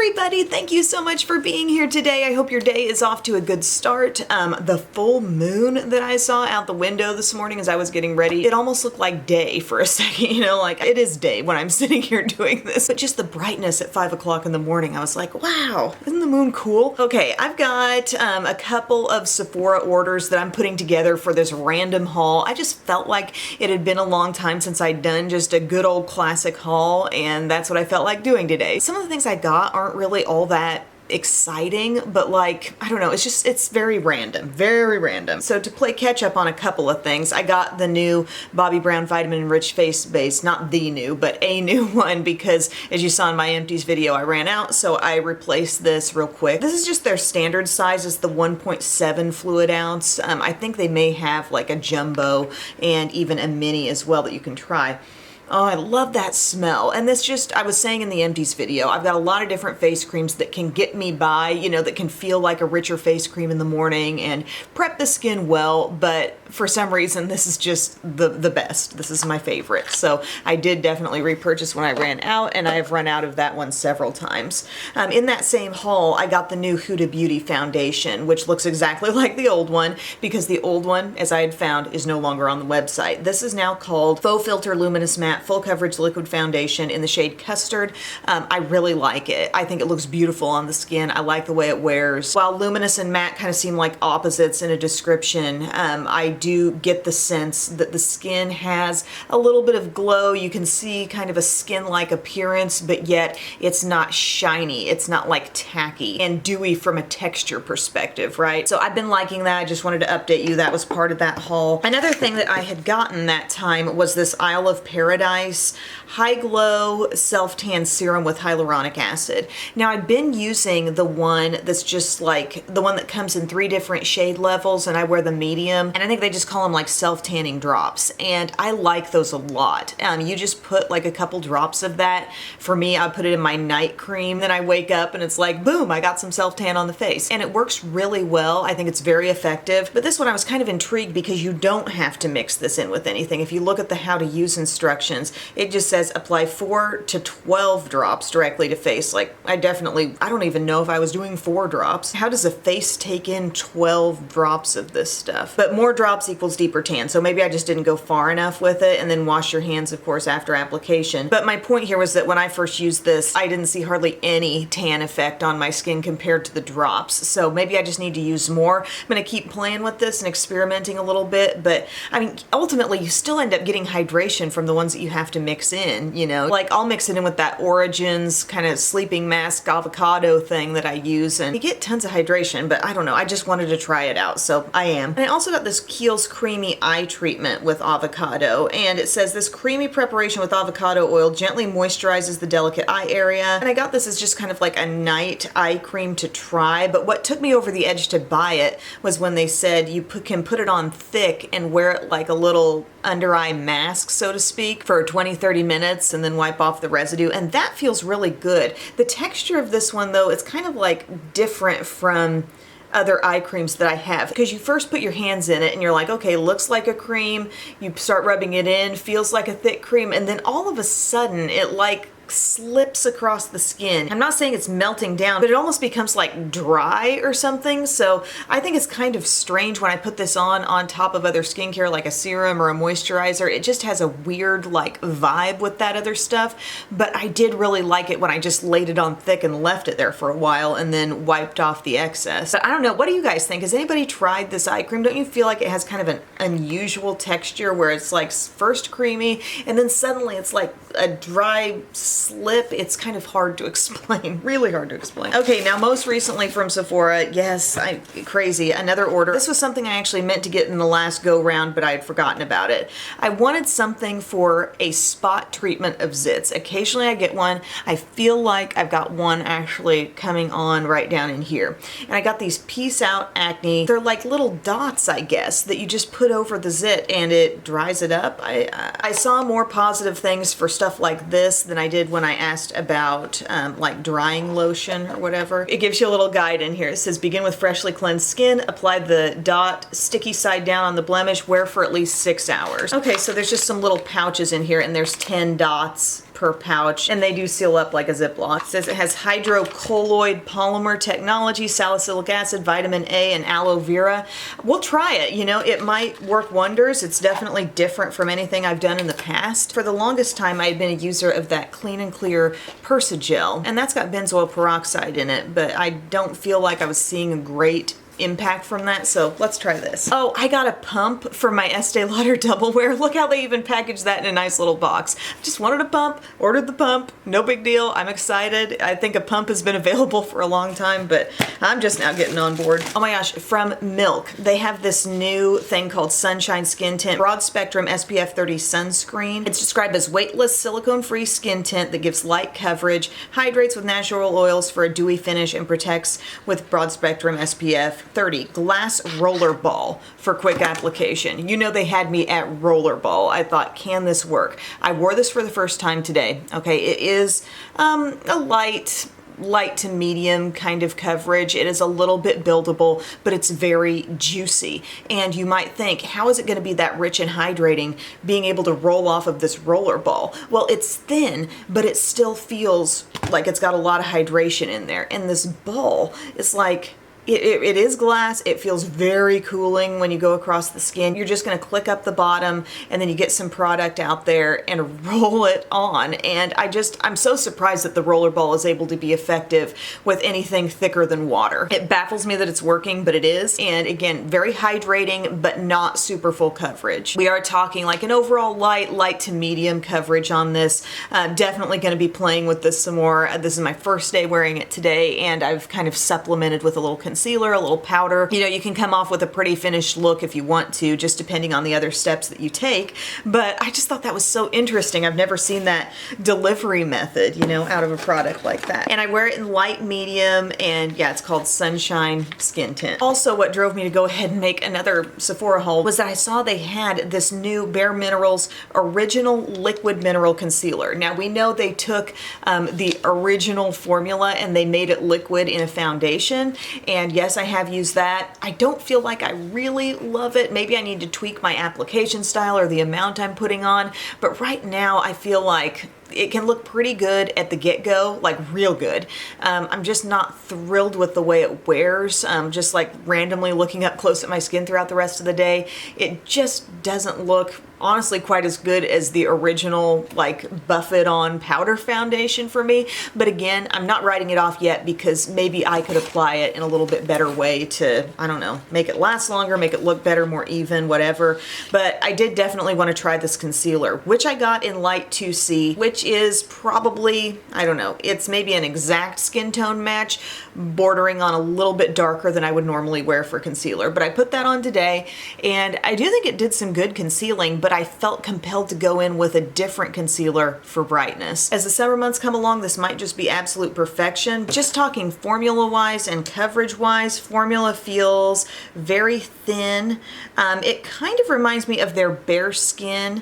everybody, thank you so much for being here today. I hope your day is off to a good start. The full moon that I saw out the window this morning as I was getting ready, it almost looked like day for a second, you know, like it is day when I'm sitting here doing this. But just the brightness at 5 o'clock in the morning, I was like, wow, isn't the moon cool? Okay, I've got a couple of Sephora orders that I'm putting together for this random haul. I just felt like it had been a long time since I'd done just a good old classic haul, and that's what I felt like doing today. Some of the things I got aren't really all that exciting, but like, I don't know, it's very random, very random. So to play catch up on a couple of things, I got the new Bobbi Brown Vitamin Enriched Face Base, not the new, but a new one, because as you saw in my empties video, I ran out, so I replaced this real quick. This is just their standard size, is the 1.7 fluid ounce. I think they may have like a jumbo and even a mini as well that you can try. Oh, I love that smell. And this just, I was saying in the empties video, I've got a lot of different face creams that can get me by, you know, that can feel like a richer face cream in the morning and prep the skin well, but for some reason, this is just the best. This is my favorite. So I did definitely repurchase when I ran out, and I have run out of that one several times. In that same haul, I got the new Huda Beauty foundation, which looks exactly like the old one, because the old one, as I had found, is no longer on the website. This is now called Faux Filter Luminous Matte Full Coverage Liquid Foundation in the shade Custard. I really like it. I think it looks beautiful on the skin. I like the way it wears. While luminous and matte kind of seem like opposites in a description, I do get the sense that the skin has a little bit of glow. You can see kind of a skin-like appearance, but yet it's not shiny. It's not like tacky and dewy from a texture perspective, right? So I've been liking that. I just wanted to update you. That was part of that haul. Another thing that I had gotten that time was this Isle of Paradise High Glow Self-Tan Serum with hyaluronic acid. Now, I've been using the one that's just like the one that comes in 3 different shade levels, and I wear the medium, and I think they just call them like self-tanning drops, and I like those a lot. You just put like a couple drops of that. For me, I put it in my night cream, then I wake up and it's like, boom, I got some self-tan on the face, and it works really well. I think it's very effective. But this one I was kind of intrigued because you don't have to mix this in with anything. If you look at the how to use instructions, it just says apply 4 to 12 drops directly to face. Like, I don't even know if I was doing 4 drops. How does a face take in 12 drops of this stuff? But more drops equals deeper tan, so maybe I just didn't go far enough with it. And then wash your hands, of course, after application. But my point here was that when I first used this, I didn't see hardly any tan effect on my skin compared to the drops. So maybe I just need to use more. I'm gonna keep playing with this and experimenting a little bit, but I mean, ultimately, you still end up getting hydration from the ones that you have to mix in, you know? Like, I'll mix it in with that Origins kind of sleeping mask avocado thing that I use, and you get tons of hydration, but I don't know, I just wanted to try it out, so I am. And I also got this Kiehl's Creamy Eye Treatment with avocado, and it says this creamy preparation with avocado oil gently moisturizes the delicate eye area. And I got this as just kind of like a night eye cream to try, but what took me over the edge to buy it was when they said you can put it on thick and wear it like a little under eye mask, so to speak, for 20-30 minutes and then wipe off the residue, and that feels really good. The texture of this one, though, it's kind of like different from other eye creams that I have, because you first put your hands in it and you're like, okay, looks like a cream, you start rubbing it in, feels like a thick cream, and then all of a sudden it like slips across the skin. I'm not saying it's melting down, but it almost becomes like dry or something. So I think it's kind of strange when I put this on top of other skincare like a serum or a moisturizer. It just has a weird like vibe with that other stuff, but I did really like it when I just laid it on thick and left it there for a while and then wiped off the excess. But I don't know, what do you guys think? Has anybody tried this eye cream? Don't you feel like it has kind of an unusual texture where it's like first creamy and then suddenly it's like a dry slip? It's kind of hard to explain, really hard to explain. Okay, now most recently from Sephora, yes, crazy, another order. This was something I actually meant to get in the last go round, but I had forgotten about it. I wanted something for a spot treatment of zits. Occasionally I get one. I feel like I've got one actually coming on right down in here. And I got these Peace Out Acne. They're like little dots, I guess, that you just put over the zit and it dries it up. I saw more positive things for stuff like this than I did when I asked about like drying lotion or whatever. It gives you a little guide in here. It says begin with freshly cleansed skin, apply the dot sticky side down on the blemish, wear for at least 6 hours. Okay, so there's just some little pouches in here and there's 10 dots per pouch, and they do seal up like a Ziploc. It says it has hydrocolloid polymer technology, salicylic acid, vitamin A, and aloe vera. We'll try it, you know, it might work wonders. It's definitely different from anything I've done in the past. For the longest time, I had been a user of that Clean and Clear Persagel, and that's got benzoyl peroxide in it, but I don't feel like I was seeing a great impact from that, so let's try this. Oh, I got a pump for my Estee Lauder Double Wear. Look how they even packaged that in a nice little box. Just wanted a pump, ordered the pump, no big deal. I'm excited. I think a pump has been available for a long time, but I'm just now getting on board. Oh my gosh, from Milk, they have this new thing called Sunshine Skin Tint Broad Spectrum SPF 30 Sunscreen. It's described as weightless, silicone-free skin tint that gives light coverage, hydrates with natural oils for a dewy finish, and protects with broad spectrum SPF 30. Glass roller ball for quick application. You know they had me at roller ball. I thought, can this work? I wore this for the first time today. Okay, it is a light to medium kind of coverage. It is a little bit buildable, but it's very juicy. And you might think, how is it going to be that rich and hydrating being able to roll off of this roller ball? Well, it's thin, but it still feels like it's got a lot of hydration in there. And this ball is like, it is glass. It feels very cooling when you go across the skin. You're just going to click up the bottom and then you get some product out there and roll it on. And I'm so surprised that the roller ball is able to be effective with anything thicker than water. It baffles me that it's working, but it is. And again, very hydrating, but not super full coverage. We are talking like an overall light to medium coverage on this. Definitely going to be playing with this some more. This is my first day wearing it today, and I've kind of supplemented with a little concealer, a little powder. You know, you can come off with a pretty finished look if you want to, just depending on the other steps that you take. But I just thought that was so interesting. I've never seen that delivery method, you know, out of a product like that. And I wear it in light, medium, and yeah, it's called Sunshine Skin Tint. Also, what drove me to go ahead and make another Sephora haul was that I saw they had this new Bare Minerals Original Liquid Mineral Concealer. Now, we know they took the original formula and they made it liquid in a foundation. And yes, I have used that. I don't feel like I really love it. Maybe I need to tweak my application style or the amount I'm putting on. But right now, I feel like it can look pretty good at the get-go, like real good. I'm just not thrilled with the way it wears. Just like randomly looking up close at my skin throughout the rest of the day, it just doesn't look honestly quite as good as the original like buff it on powder foundation for me. But again, I'm not writing it off yet because maybe I could apply it in a little bit better way to, I don't know, make it last longer, make it look better, more even, whatever. But I did definitely want to try this concealer, which I got in light 2C, which is probably, I don't know, it's maybe an exact skin tone match, bordering on a little bit darker than I would normally wear for concealer. But I put that on today, and I do think it did some good concealing, but I felt compelled to go in with a different concealer for brightness. As the summer months come along, this might just be absolute perfection. Just talking formula-wise and coverage-wise, formula feels very thin. It kind of reminds me of their Bare Skin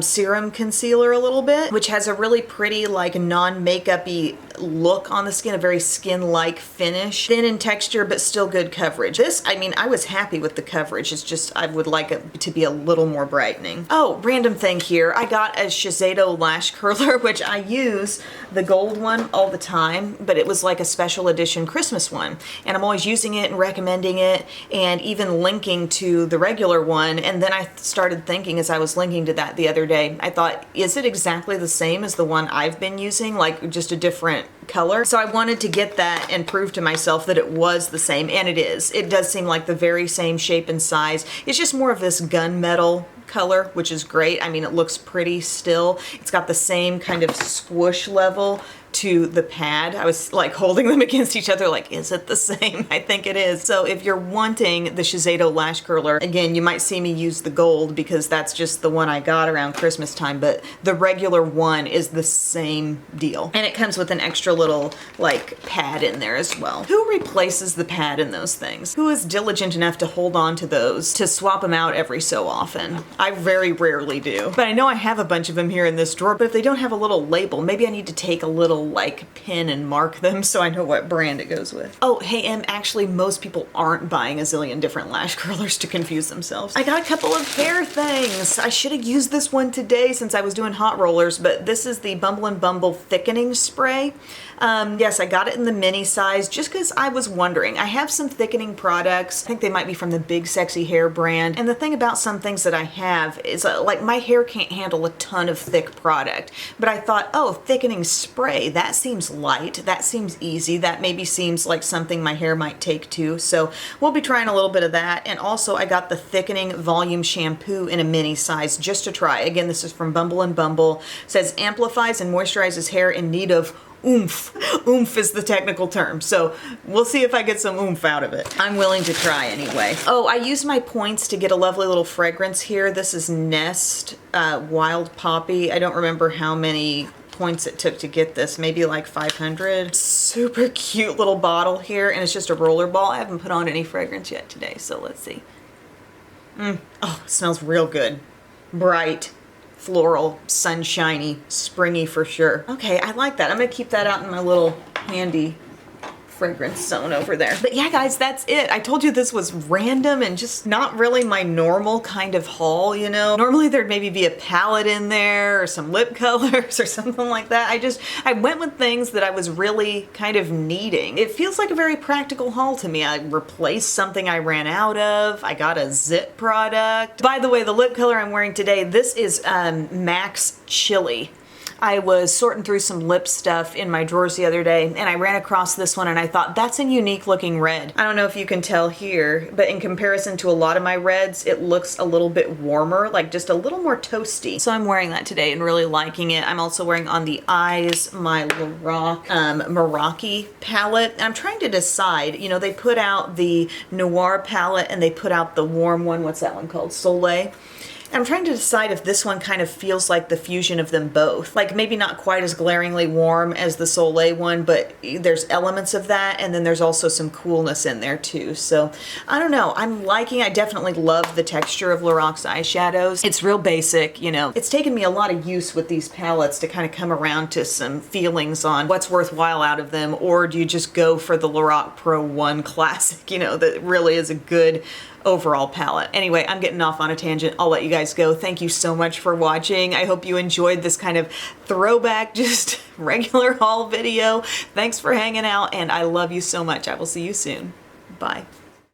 serum concealer a little bit, which has a really pretty like non-makeup-y look on the skin, a very skin-like finish. Thin in texture, but still good coverage. This, I mean, I was happy with the coverage. It's just, I would like it to be a little more brightening. Oh, random thing here. I got a Shiseido lash curler, which I use the gold one all the time, but it was like a special edition Christmas one. And I'm always using it and recommending it and even linking to the regular one. And then I started thinking as I was linking to that the other day, I thought, is it exactly the same as the one I've been using? Like just a different color? So I wanted to get that and prove to myself that it was the same, and it is. It does seem like the very same shape and size. It's just more of this gunmetal color, which is great. I mean, it looks pretty still. It's got the same kind of swoosh level to the pad. I was like holding them against each other like, is it the same? I think it is. So if you're wanting the Shiseido lash curler, again, you might see me use the gold because that's just the one I got around Christmas time, but the regular one is the same deal. And it comes with an extra little like pad in there as well. Who replaces the pad in those things? Who is diligent enough to hold on to those, to swap them out every so often? I very rarely do. But I know I have a bunch of them here in this drawer, but if they don't have a little label, maybe I need to take a little like pin and mark them so I know what brand it goes with. Oh, hey, and actually most people aren't buying a zillion different lash curlers to confuse themselves. I got a couple of hair things. I should have used this one today since I was doing hot rollers, but this is the Bumble and Bumble thickening spray. Yes, I got it in the mini size just because I was wondering. I have some thickening products. I think they might be from the Big Sexy Hair brand. And the thing about some things that I have is like my hair can't handle a ton of thick product. But I thought, oh, thickening spray, that seems light. That seems easy. That maybe seems like something my hair might take to. So we'll be trying a little bit of that. And also I got the thickening volume shampoo in a mini size just to try. Again, this is from Bumble and Bumble. It says amplifies and moisturizes hair in need of oomph. Oomph is the technical term. So we'll see if I get some oomph out of it. I'm willing to try anyway. Oh, I used my points to get a lovely little fragrance here. This is Nest Wild Poppy. I don't remember how many points it took to get this, maybe like 500. Super cute little bottle here, and it's just a roller ball. I haven't put on any fragrance yet today, so let's see. Oh, it smells real good. Bright, floral, sunshiny, springy for sure. Okay, I like that. I'm gonna keep that out in my little handy fragrance zone over there. But yeah, guys, that's it. I told you this was random and just not really my normal kind of haul, you know? Normally there'd maybe be a palette in there or some lip colors or something like that. I went with things that I was really kind of needing. It feels like a very practical haul to me. I replaced something I ran out of. I got a zit product. By the way, the lip color I'm wearing today, this is Max Chili. I was sorting through some lip stuff in my drawers the other day and I ran across this one and I thought that's a unique looking red. I don't know if you can tell here, but in comparison to a lot of my reds, it looks a little bit warmer, like just a little more toasty. So I'm wearing that today and really liking it. I'm also wearing on the eyes my Lorac Meraki palette. And I'm trying to decide, you know, they put out the Noir palette and they put out the warm one. What's that one called? Soleil. I'm trying to decide if this one kind of feels like the fusion of them both. Like maybe not quite as glaringly warm as the Soleil one, but there's elements of that, and then there's also some coolness in there too. So I don't know, I definitely love the texture of Lorac's eyeshadows. It's real basic, you know. It's taken me a lot of use with these palettes to kind of come around to some feelings on what's worthwhile out of them, or do you just go for the Lorac Pro 1 Classic, you know, that really is a good overall palette. Anyway, I'm getting off on a tangent. I'll let you guys go. Thank you so much for watching. I hope you enjoyed this kind of throwback, just regular haul video. Thanks for hanging out, and I love you so much. I will see you soon. Bye.